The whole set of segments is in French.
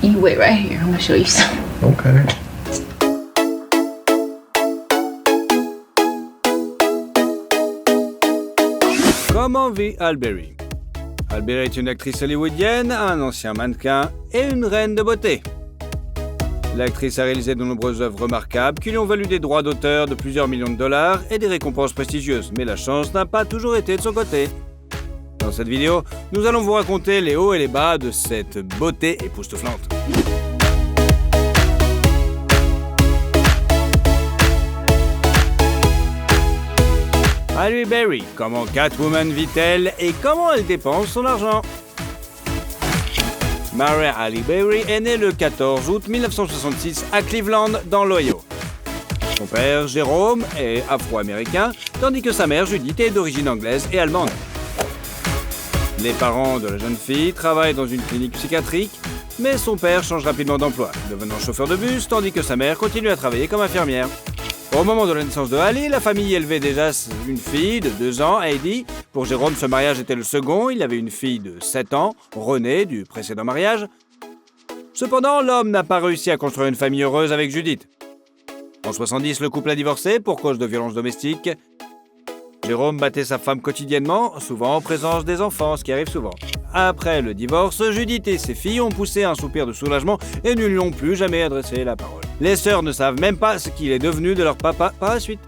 You wait right here. I'm gonna show you some. Okay. Comment vit Halle Berry? Halle Berry est une actrice hollywoodienne, un ancien mannequin et une reine de beauté. L'actrice a réalisé de nombreuses œuvres remarquables qui lui ont valu des droits d'auteur de plusieurs millions de dollars et des récompenses prestigieuses, mais la chance n'a pas toujours été de son côté. Dans cette vidéo, nous allons vous raconter les hauts et les bas de cette beauté époustouflante. Halle Berry, comment Catwoman vit-elle et comment elle dépense son argent? Mariah Halle Berry est née le 14 août 1966 à Cleveland, dans l'Ohio. Son père, Jérôme, est afro-américain, tandis que sa mère, Judith, est d'origine anglaise et allemande. Les parents de la jeune fille travaillent dans une clinique psychiatrique, mais son père change rapidement d'emploi, devenant chauffeur de bus, tandis que sa mère continue à travailler comme infirmière. Au moment de la naissance de Halle, la famille élevait déjà une fille de 2 ans, Heidi. Pour Jérôme, ce mariage était le second. Il avait une fille de 7 ans, Renée, du précédent mariage. Cependant, l'homme n'a pas réussi à construire une famille heureuse avec Judith. En 70, le couple a divorcé pour cause de violences domestiques. Jérôme battait sa femme quotidiennement, souvent en présence des enfants, ce qui arrive souvent. Après le divorce, Judith et ses filles ont poussé un soupir de soulagement et ne lui ont plus jamais adressé la parole. Les sœurs ne savent même pas ce qu'il est devenu de leur papa par la suite.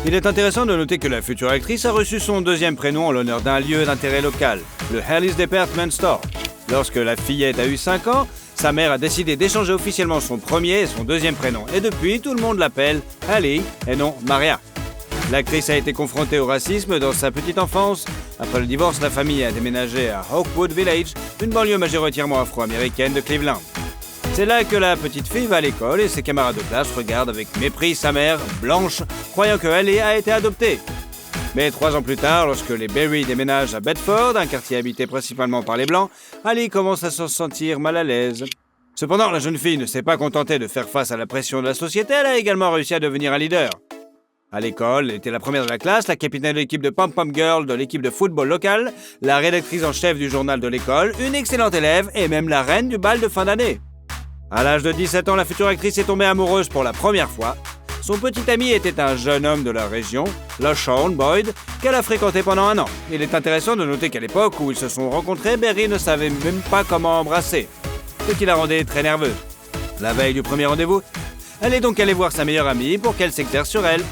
Il est intéressant de noter que la future actrice a reçu son deuxième prénom en l'honneur d'un lieu d'intérêt local, le Halle's Department Store. Lorsque la fillette a eu 5 ans, sa mère a décidé d'échanger officiellement son premier et son deuxième prénom. Et depuis, tout le monde l'appelle Halle et non Mariah. L'actrice a été confrontée au racisme dans sa petite enfance. Après le divorce, la famille a déménagé à Oakwood Village, une banlieue majoritairement afro-américaine de Cleveland. C'est là que la petite fille va à l'école et ses camarades de classe regardent avec mépris sa mère, blanche, croyant que Halle a été adoptée. Mais 3 ans plus tard, lorsque les Berry déménagent à Bedford, un quartier habité principalement par les Blancs, Halle commence à se sentir mal à l'aise. Cependant, la jeune fille ne s'est pas contentée de faire face à la pression de la société, elle a également réussi à devenir un leader. À l'école, elle était la première de la classe, la capitaine de l'équipe de pom-pom girl de l'équipe de football locale, la rédactrice en chef du journal de l'école, une excellente élève et même la reine du bal de fin d'année. À l'âge de 17 ans, la future actrice est tombée amoureuse pour la première fois. Son petit ami était un jeune homme de la région, LaShawn Boyd, qu'elle a fréquenté pendant 1 an. Il est intéressant de noter qu'à l'époque où ils se sont rencontrés, Berry ne savait même pas comment embrasser, ce qui la rendait très nerveuse. La veille du premier rendez-vous, elle est donc allée voir sa meilleure amie pour qu'elle s'exerce sur elle.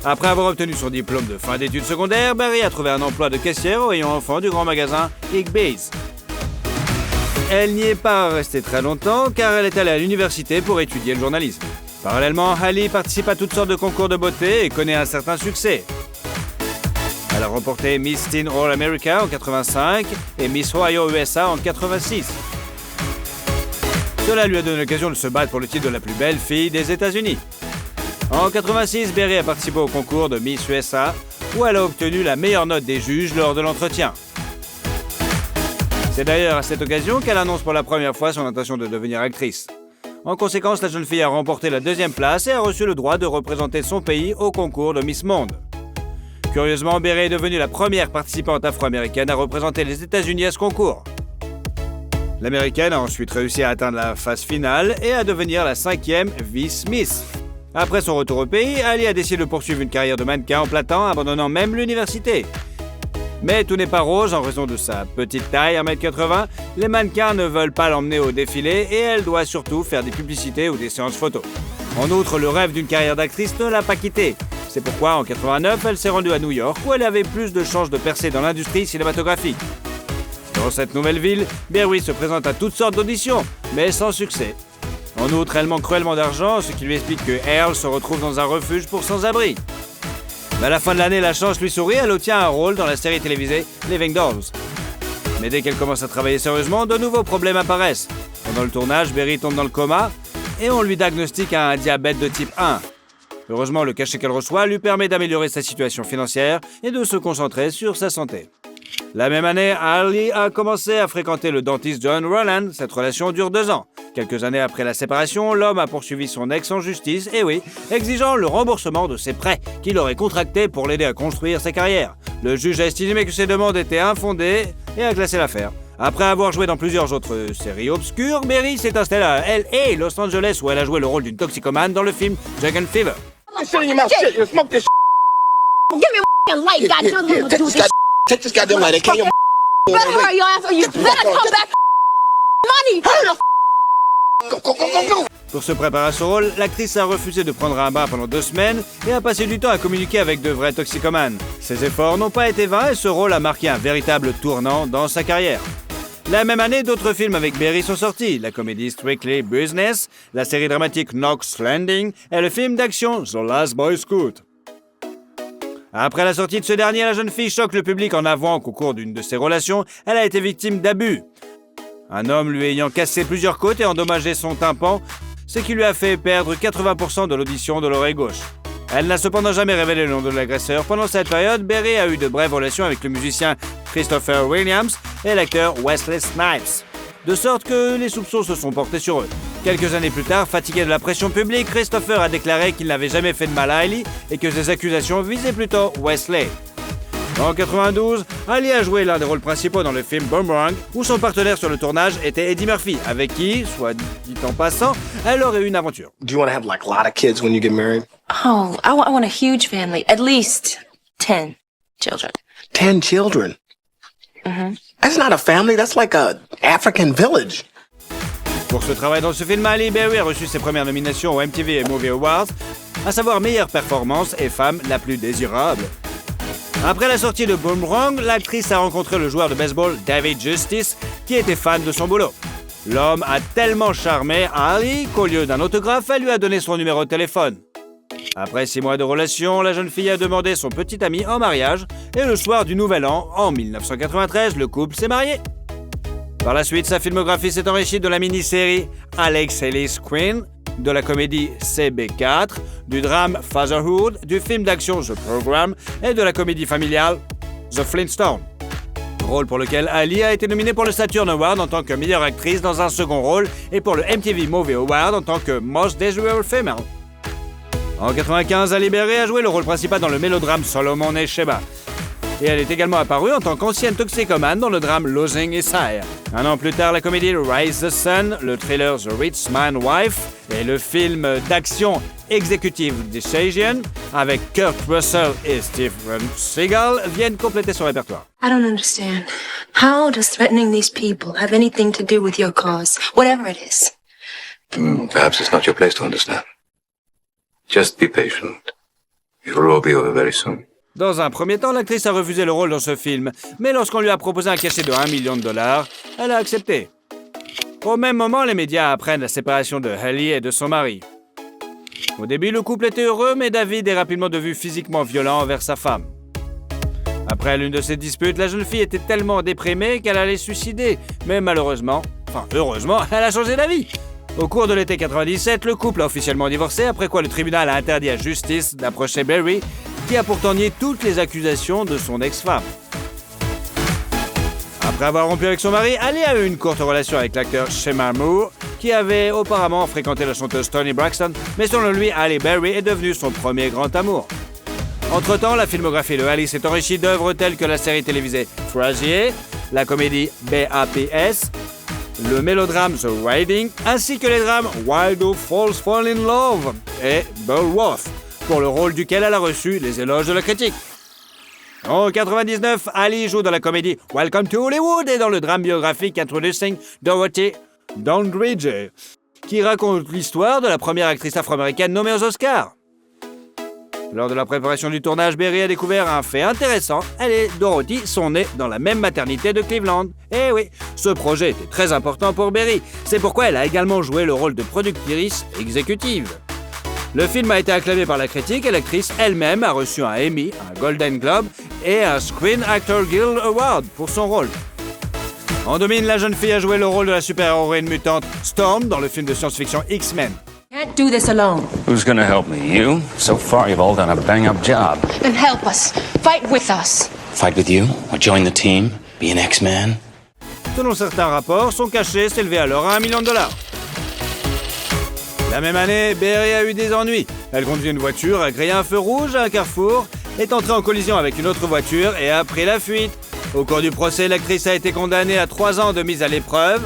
Après avoir obtenu son diplôme de fin d'études secondaires, Berry a trouvé un emploi de caissière au rayon enfant du grand magasin Igbee's. Elle n'y est pas restée très longtemps car elle est allée à l'université pour étudier le journalisme. Parallèlement, Halle participe à toutes sortes de concours de beauté et connaît un certain succès. Elle a remporté Miss Teen All America en 85 et Miss Ohio USA en 86. Cela lui a donné l'occasion de se battre pour le titre de la plus belle fille des États-Unis. En 86, Berry a participé au concours de Miss USA où elle a obtenu la meilleure note des juges lors de l'entretien. C'est d'ailleurs à cette occasion qu'elle annonce pour la première fois son intention de devenir actrice. En conséquence, la jeune fille a remporté la 2e place et a reçu le droit de représenter son pays au concours de Miss Monde. Curieusement, Berry est devenue la première participante afro-américaine à représenter les États-Unis à ce concours. L'américaine a ensuite réussi à atteindre la phase finale et à devenir la 5e vice-miss. Après son retour au pays, Halle a décidé de poursuivre une carrière de mannequin en plein temps, abandonnant même l'université. Mais tout n'est pas rose en raison de sa petite taille, 1m80. Les mannequins ne veulent pas l'emmener au défilé et elle doit surtout faire des publicités ou des séances photos. En outre, le rêve d'une carrière d'actrice ne l'a pas quittée. C'est pourquoi, en 89, elle s'est rendue à New York où elle avait plus de chances de percer dans l'industrie cinématographique. Dans cette nouvelle ville, Berry se présente à toutes sortes d'auditions, mais sans succès. En outre, elle manque cruellement d'argent, ce qui lui explique que Earl se retrouve dans un refuge pour sans-abri. Mais à la fin de l'année, la chance lui sourit, elle obtient un rôle dans la série télévisée Living Dolls. Mais dès qu'elle commence à travailler sérieusement, de nouveaux problèmes apparaissent. Pendant le tournage, Berry tombe dans le coma et on lui diagnostique un diabète de type 1. Heureusement, le cachet qu'elle reçoit lui permet d'améliorer sa situation financière et de se concentrer sur sa santé. La même année, Halle a commencé à fréquenter le dentiste John Rowland. Cette relation dure 2 ans. Quelques années après la séparation, l'homme a poursuivi son ex en justice, et oui, exigeant le remboursement de ses prêts qu'il aurait contractés pour l'aider à construire sa carrière. Le juge a estimé que ces demandes étaient infondées et a classé l'affaire. Après avoir joué dans plusieurs autres séries obscures, Berry s'est installée à LA, Los Angeles, où elle a joué le rôle d'une toxicomane dans le film Dragon Fever. Shit in your mouth. Shit, you smoke this. Give me a light, goddamn. Take this goddamn light. Can't your Better hurry your ass or you better come back money. go. Pour se préparer à ce rôle, l'actrice a refusé de prendre un bain pendant 2 semaines et a passé du temps à communiquer avec de vrais toxicomanes. Ses efforts n'ont pas été vains et ce rôle a marqué un véritable tournant dans sa carrière. La même année, d'autres films avec Berry sont sortis, la comédie Strictly Business, la série dramatique Knox Landing et le film d'action The Last Boy Scout. Après la sortie de ce dernier, la jeune fille choque le public en avouant qu'au cours d'une de ses relations, elle a été victime d'abus. Un homme lui ayant cassé plusieurs côtes et endommagé son tympan, ce qui lui a fait perdre 80% de l'audition de l'oreille gauche. Elle n'a cependant jamais révélé le nom de l'agresseur. Pendant cette période, Berry a eu de brèves relations avec le musicien Christopher Williams et l'acteur Wesley Snipes. De sorte que les soupçons se sont portés sur eux. Quelques années plus tard, fatigué de la pression publique, Christopher a déclaré qu'il n'avait jamais fait de mal à Ali et que ses accusations visaient plutôt Wesley. En 92, Ali a joué l'un des rôles principaux dans le film Boomerang, où son partenaire sur le tournage était Eddie Murphy, avec qui, soit dit en passant, elle aurait eu une aventure. Do you want to have like a lot of kids when you get married? Oh, I want a huge family. At least 10 children. 10 children. That's not a family. That's like a African village. Pour ce travail dans ce film, Ali Berry a reçu ses premières nominations aux MTV Movie Awards, à savoir meilleure performance et femme la plus désirable. Après la sortie de Boomerang, l'actrice a rencontré le joueur de baseball David Justice, qui était fan de son boulot. L'homme a tellement charmé Ali qu'au lieu d'un autographe, elle lui a donné son numéro de téléphone. Après 6 mois de relation, la jeune fille a demandé son petit ami en mariage et le soir du Nouvel An, en 1993, le couple s'est marié. Par la suite, sa filmographie s'est enrichie de la mini-série Alex Ellis Queen, de la comédie CB4, du drame Fatherhood, du film d'action The Program et de la comédie familiale The Flintstones. Rôle pour lequel Ali a été nominée pour le Saturn Award en tant que meilleure actrice dans un second rôle et pour le MTV Movie Award en tant que Most Desirable Female. En 1995, Ali Berry a joué le rôle principal dans le mélodrame Solomon et Sheba. Et elle est également apparue en tant qu'ancienne toxicomane dans le drame Losing Isaiah. Un an plus tard, la comédie Rise the Sun, le thriller The Rich Man Wife et le film d'action Executive Decision avec Kurt Russell et Steven Seagal viennent compléter son répertoire. I don't understand. How does threatening these people have anything to do with your cause, whatever it is? Perhaps it's not your place to understand. Just be patient. It will all be over very soon. Dans un premier temps, l'actrice a refusé le rôle dans ce film, mais lorsqu'on lui a proposé un cachet de $1 million, elle a accepté. Au même moment, les médias apprennent la séparation de Haley et de son mari. Au début, le couple était heureux, mais David est rapidement devenu physiquement violent envers sa femme. Après l'une de ces disputes, la jeune fille était tellement déprimée qu'elle allait se suicider, mais heureusement, elle a changé d'avis. Au cours de l'été 97, le couple a officiellement divorcé, après quoi le tribunal a interdit à Justice d'approcher Berry, qui a pourtant nié toutes les accusations de son ex-femme. Après avoir rompu avec son mari, Ali a eu une courte relation avec l'acteur Shemar Moore, qui avait auparavant fréquenté la chanteuse Toni Braxton, mais selon lui, Halle Berry est devenue son premier grand amour. Entre-temps, la filmographie de Ali s'est enrichie d'œuvres telles que la série télévisée Frasier, la comédie BAPS, le mélodrame The Riding, ainsi que les drames Wild Who Fall in Love et Beowulf, pour le rôle duquel elle a reçu les éloges de la critique. En 1999, Ali joue dans la comédie Welcome to Hollywood et dans le drame biographique Introducing Dorothy Dandridge, qui raconte l'histoire de la première actrice afro-américaine nommée aux Oscars. Lors de la préparation du tournage, Berry a découvert un fait intéressant. Elle et Dorothy sont nées dans la même maternité de Cleveland. Eh oui, ce projet était très important pour Berry. C'est pourquoi elle a également joué le rôle de productrice exécutive. Le film a été acclamé par la critique et l'actrice elle-même a reçu un Emmy, un Golden Globe et un Screen Actor Guild Award pour son rôle. En 2000, la jeune fille a joué le rôle de la super-héroïne mutante Storm dans le film de science-fiction X-Men. Can't do this alone. Who's gonna help me? You? So far, you've all done a bang-up job. Then help us. Fight with us. Fight with you, or join the team, be an X-Man. Selon certains rapports, son cachet s'élevait alors à $1 million. La même année, Berry a eu des ennuis. Elle conduisait une voiture, a grillé un feu rouge à un carrefour, est entrée en collision avec une autre voiture et a pris la fuite. Au cours du procès, l'actrice a été condamnée à 3 ans de mise à l'épreuve,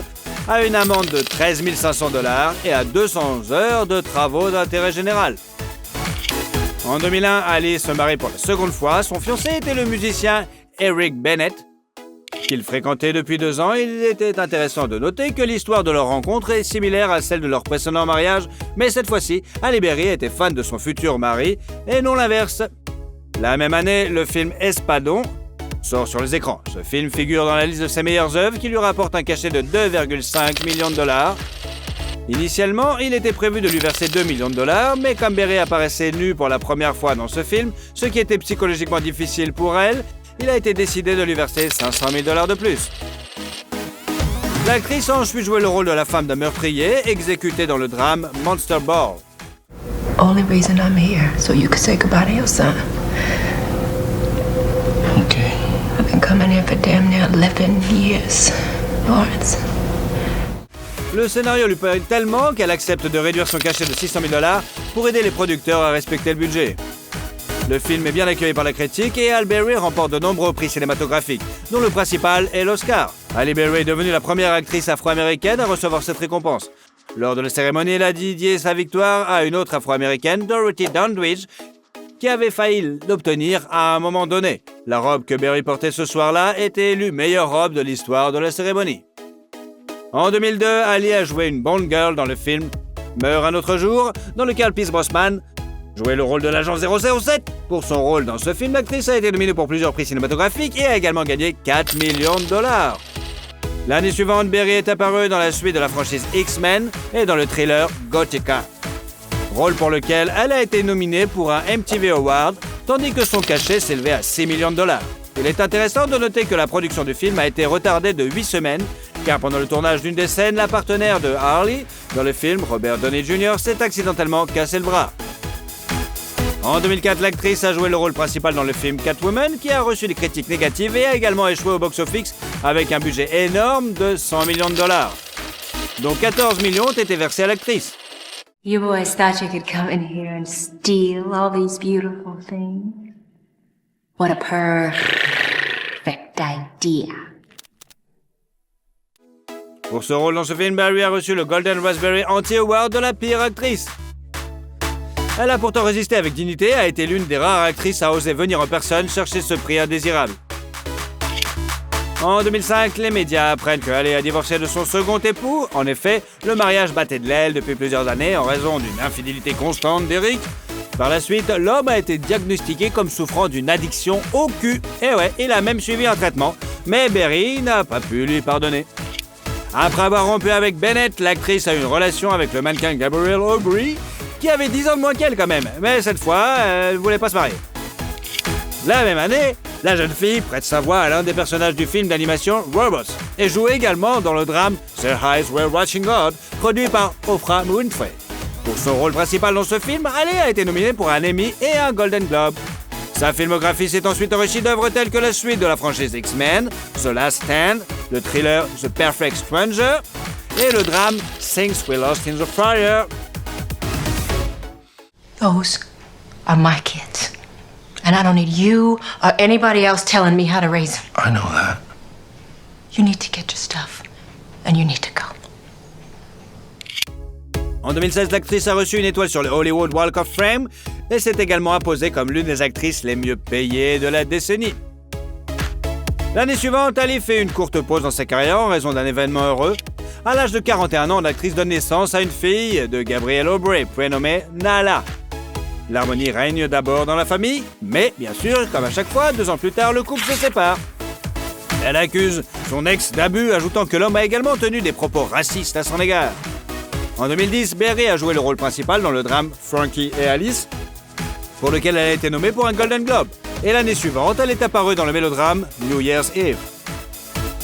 à une amende de 13 500 $ et à 200 heures de travaux d'intérêt général. En 2001, Alice se marie pour la seconde fois. Son fiancé était le musicien Eric Bennett, qu'il fréquentait depuis 2 ans. Il était intéressant de noter que l'histoire de leur rencontre est similaire à celle de leur précédent mariage, mais cette fois-ci, Halle Berry était fan de son futur mari, et non l'inverse. La même année, le film Espadon sort sur les écrans. Ce film figure dans la liste de ses meilleures œuvres qui lui rapporte un cachet de 2,5 millions de $. Initialement, il était prévu de lui verser 2 millions de $, mais comme Berry apparaissait nue pour la première fois dans ce film, ce qui était psychologiquement difficile pour elle, il a été décidé de lui verser 500 000 $ de plus. L'actrice a ensuite joué le rôle de la femme d'un meurtrier, exécuté dans le drame Monster Ball. Only reason I'm here, so you can say goodbye to your son. Okay. I've been coming here for damn near 11 years, Lawrence. Le scénario lui plaît tellement qu'elle accepte de réduire son cachet de 600 000 $ pour aider les producteurs à respecter le budget. Le film est bien accueilli par la critique et Halle Berry remporte de nombreux prix cinématographiques, dont le principal est l'Oscar. Halle Berry est devenue la première actrice afro-américaine à recevoir cette récompense. Lors de la cérémonie, elle a dédié sa victoire à une autre afro-américaine, Dorothy Dandridge, qui avait failli l'obtenir à un moment donné. La robe que Berry portait ce soir-là était élue meilleure robe de l'histoire de la cérémonie. En 2002, Ali a joué une Bond Girl dans le film Meurt un autre jour, dans lequel Pierce Brosnan jouait le rôle de l'agent 007. Pour son rôle dans ce film, l'actrice a été nominée pour plusieurs prix cinématographiques et a également gagné 4 millions de $. L'année suivante, Berry est apparue dans la suite de la franchise X-Men et dans le thriller Gothica, rôle pour lequel elle a été nominée pour un MTV Award, tandis que son cachet s'élevait à 6 millions de $. Il est intéressant de noter que la production du film a été retardée de 8 semaines, car pendant le tournage d'une des scènes, la partenaire de Harley dans le film, Robert Downey Jr., s'est accidentellement cassé le bras. En 2004, l'actrice a joué le rôle principal dans le film Catwoman, qui a reçu des critiques négatives et a également échoué au box-office avec un budget énorme de 100 millions de $, dont 14 millions ont été versés à l'actrice. You boys thought you could come in here and steal all these beautiful things? What a perfect idea. Pour ce rôle dans ce film, Berry a reçu le Golden Raspberry Anti-Award de la pire actrice. Elle a pourtant résisté avec dignité et a été l'une des rares actrices à oser venir en personne chercher ce prix indésirable. En 2005, les médias apprennent que Halle a divorcé de son second époux. En effet, le mariage battait de l'aile depuis plusieurs années en raison d'une infidélité constante d'Eric. Par la suite, l'homme a été diagnostiqué comme souffrant d'une addiction au cul. Et ouais, il a même suivi un traitement, mais Berry n'a pas pu lui pardonner. Après avoir rompu avec Bennett, l'actrice a eu une relation avec le mannequin Gabrielle Aubry, qui avait 10 ans de moins qu'elle quand même, mais cette fois, elle voulait pas se marier. La même année, la jeune fille prête sa voix à l'un des personnages du film d'animation Robots et joue également dans le drame Their Eyes Were Watching God, produit par Oprah Winfrey. Pour son rôle principal dans ce film, Halle a été nominée pour un Emmy et un Golden Globe. Sa filmographie s'est ensuite enrichie d'œuvres telles que la suite de la franchise X-Men, The Last Stand, le thriller The Perfect Stranger et le drame Things We Lost in the Fire. Those are my kids. And I don't need you or anybody else telling me how to raise them. I know that. You need to get your stuff. And you need to go. En 2016, l'actrice a reçu une étoile sur le Hollywood Walk of Fame et s'est également imposée comme l'une des actrices les mieux payées de la décennie. L'année suivante, Halle fait une courte pause dans sa carrière en raison d'un événement heureux. À l'âge de 41 ans, l'actrice donne naissance à une fille de Gabrielle Aubry, prénommée Nala. L'harmonie règne d'abord dans la famille, mais bien sûr, comme à chaque fois, 2 ans plus tard, le couple se sépare. Elle accuse son ex d'abus, ajoutant que l'homme a également tenu des propos racistes à son égard. En 2010, Berry a joué le rôle principal dans le drame Frankie et Alice, pour lequel elle a été nommée pour un Golden Globe. Et l'année suivante, elle est apparue dans le mélodrame New Year's Eve.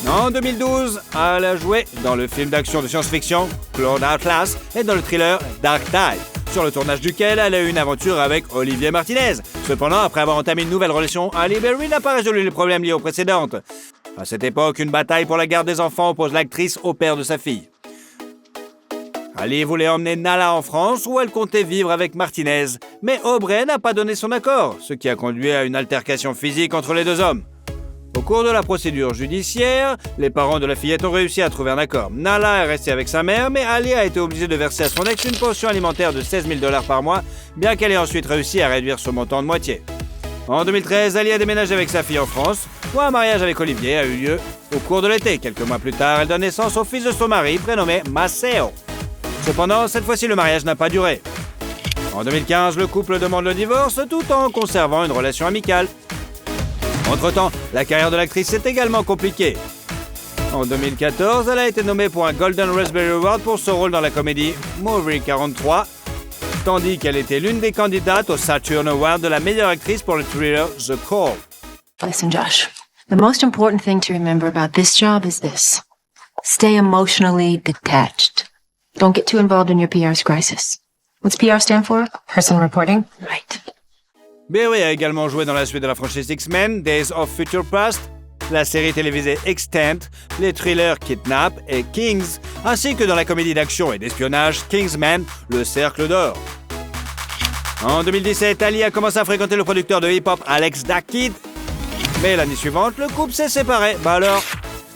En 2012, elle a joué dans le film d'action de science-fiction Cloud Atlas et dans le thriller Dark Tide, sur le tournage duquel elle a eu une aventure avec Olivier Martinez. Cependant, après avoir entamé une nouvelle relation, Halle Berry n'a pas résolu les problèmes liés aux précédentes. À cette époque, une bataille pour la garde des enfants oppose l'actrice au père de sa fille. Halle voulait emmener Nala en France où elle comptait vivre avec Martinez, mais Aubry n'a pas donné son accord, ce qui a conduit à une altercation physique entre les deux hommes. Au cours de la procédure judiciaire, les parents de la fillette ont réussi à trouver un accord. Nala est restée avec sa mère, mais Ali a été obligée de verser à son ex une pension alimentaire de $16,000 par mois, bien qu'elle ait ensuite réussi à réduire son montant de moitié. En 2013, Ali a déménagé avec sa fille en France, où un mariage avec Olivier a eu lieu au cours de l'été. Quelques mois plus tard, elle donne naissance au fils de son mari, prénommé Maceo. Cependant, cette fois-ci, le mariage n'a pas duré. En 2015, le couple demande le divorce tout en conservant une relation amicale. Entre-temps, la carrière de l'actrice s'est également compliquée. En 2014, elle a été nommée pour un Golden Raspberry Award pour son rôle dans la comédie Movie 43, tandis qu'elle était l'une des candidates au Saturn Award de la meilleure actrice pour le thriller The Call. Listen, Josh. The most important thing to remember about this job is this. Stay emotionally detached. Don't get too involved in your PR's crisis. What's PR stand for? Person reporting. Right. Berry a également joué dans la suite de la franchise X-Men, Days of Future Past, la série télévisée Extant, les thrillers Kidnap et Kings, ainsi que dans la comédie d'action et d'espionnage Kingsman, Le Cercle d'Or. En 2017, Ali a commencé à fréquenter le producteur de hip-hop Alex Da Kid, mais l'année suivante, le couple s'est séparé. Bah alors?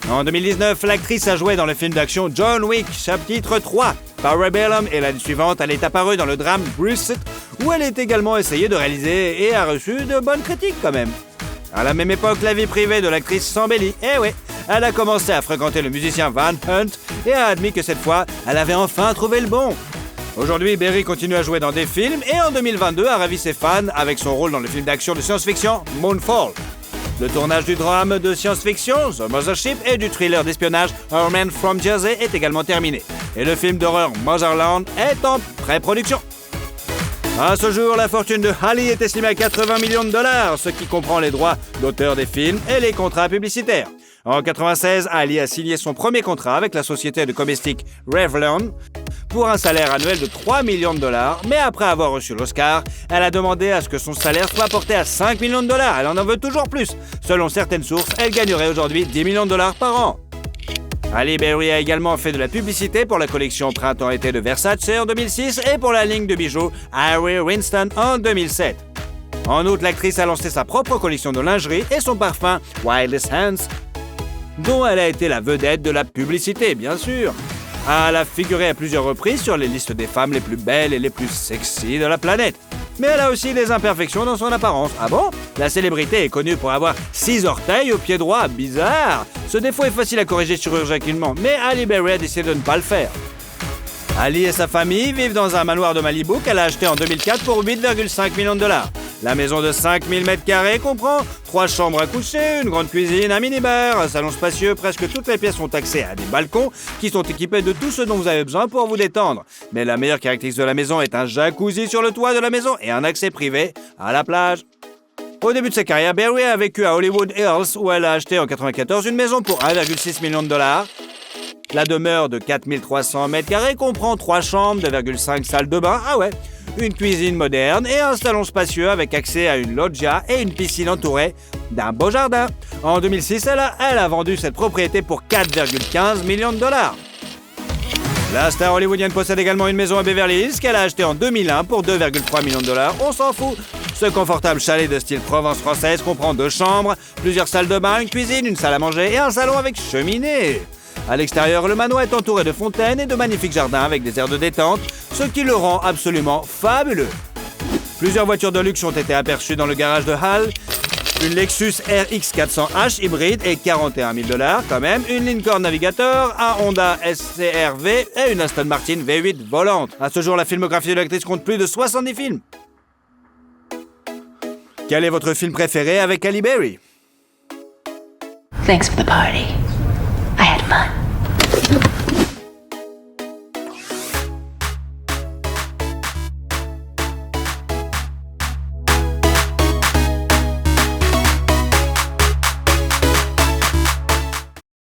En 2019, l'actrice a joué dans le film d'action John Wick, chapitre 3, Parabellum, et l'année suivante, elle est apparue dans le drame Bruce, où elle est également essayée de réaliser et a reçu de bonnes critiques quand même. À la même époque, la vie privée de l'actrice s'embellit. Eh oui, elle a commencé à fréquenter le musicien Van Hunt et a admis que cette fois, elle avait enfin trouvé le bon. Aujourd'hui, Berry continue à jouer dans des films et en 2022 a ravi ses fans avec son rôle dans le film d'action de science-fiction Moonfall. Le tournage du drame de science-fiction The Mothership et du thriller d'espionnage Our Man from Jersey est également terminé. Et le film d'horreur Motherland est en pré-production. À ce jour, la fortune de Ali est estimée à $80 millions, ce qui comprend les droits d'auteur des films et les contrats publicitaires. En 1996, Ali a signé son premier contrat avec la société de comestiques Revlon pour un salaire annuel de $3 millions, mais après avoir reçu l'Oscar, elle a demandé à ce que son salaire soit porté à $5 millions. Elle en veut toujours plus. Selon certaines sources, elle gagnerait aujourd'hui $10 millions par an. Halle Berry a également fait de la publicité pour la collection Printemps-été de Versace en 2006 et pour la ligne de bijoux Harry Winston en 2007. En outre, l'actrice a lancé sa propre collection de lingerie et son parfum Wildest Hands, dont elle a été la vedette de la publicité, bien sûr. Elle a figuré à plusieurs reprises sur les listes des femmes les plus belles et les plus sexy de la planète. Mais elle a aussi des imperfections dans son apparence. Ah bon? La célébrité est connue pour avoir 6 orteils au pied droit. Bizarre! Ce défaut est facile à corriger chirurgicalement, mais Halle Berry a décidé de ne pas le faire. Ali et sa famille vivent dans un manoir de Malibu qu'elle a acheté en 2004 pour $8,5 millions. La maison de 5000 m² comprend 3 chambres à coucher, une grande cuisine, un minibar, un salon spacieux. Presque toutes les pièces ont accès à des balcons qui sont équipés de tout ce dont vous avez besoin pour vous détendre. Mais la meilleure caractéristique de la maison est un jacuzzi sur le toit de la maison et un accès privé à la plage. Au début de sa carrière, Berry a vécu à Hollywood Hills où elle a acheté en 1994 une maison pour $1,6 million. La demeure de 4300 m² comprend 3 chambres, 2,5 salles de bain, une cuisine moderne et un salon spacieux avec accès à une loggia et une piscine entourée d'un beau jardin. En 2006, elle a vendu cette propriété pour $4,15 millions. La star hollywoodienne possède également une maison à Beverly Hills qu'elle a achetée en 2001 pour $2,3 millions. On s'en fout. Ce confortable chalet de style Provence française comprend 2 chambres, plusieurs salles de bain, une cuisine, une salle à manger et un salon avec cheminée. À l'extérieur, le manoir est entouré de fontaines et de magnifiques jardins avec des aires de détente, ce qui le rend absolument fabuleux. Plusieurs voitures de luxe ont été aperçues dans le garage de Hall. Une Lexus RX 400H hybride et $41 000 quand même, une Lincoln Navigator, un Honda SCR-V et une Aston Martin V8 volante. À ce jour, la filmographie de l'actrice compte plus de 70 films. Quel est votre film préféré avec Halle Berry? Thanks for the party. I had fun.